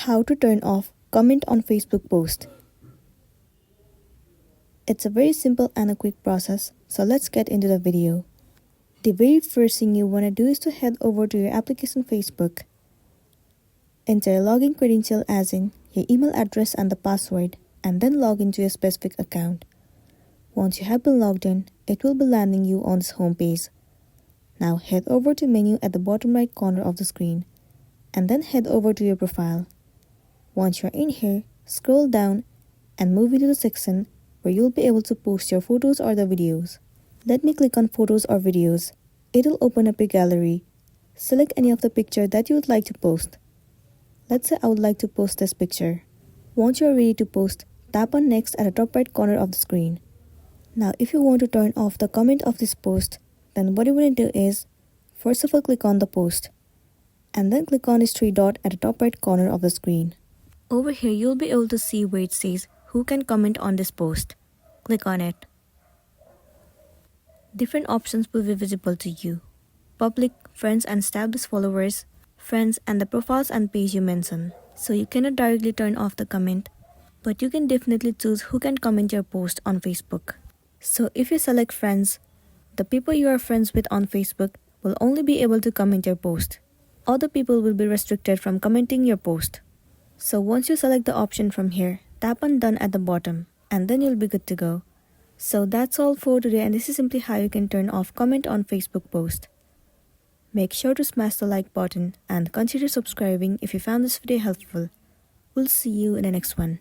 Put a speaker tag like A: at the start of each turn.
A: How to turn off comment on Facebook post. It's a very simple and a quick process, so let's get into the video. The very first thing you want to do is to head over to your application Facebook. Enter your login credential as in your email address and the password, and then log into your specific account. Once you have been logged in, it will be landing you on this home page. Now head over to menu at the bottom right corner of the screen, and then head over to your profile. Once you're in here, scroll down and move into the section where you'll be able to post your photos or the videos. Let me click on photos or videos. It'll open up your gallery. Select any of the picture that you would like to post. Let's say I would like to post this picture. Once you're ready to post, tap on next at the top right corner of the screen. Now if you want to turn off the comment of this post, then what you want to do is, first of all click on the post, and then click on this three dot at the top right corner of the screen. Over here you'll be able to see where it says who can comment on this post. Click on it. Different options will be visible to you: public, friends and established followers, friends and the profiles and page you mention. So you cannot directly turn off the comment, but you can definitely choose who can comment your post on Facebook. So if you select friends, the people you are friends with on Facebook will only be able to comment your post. Other people will be restricted from commenting your post. So once you select the option from here, tap on done at the bottom, and then you'll be good to go. So that's all for today, and this is simply how you can turn off comment on Facebook post. Make sure to smash the like button and consider subscribing if you found this video helpful. We'll see you in the next one.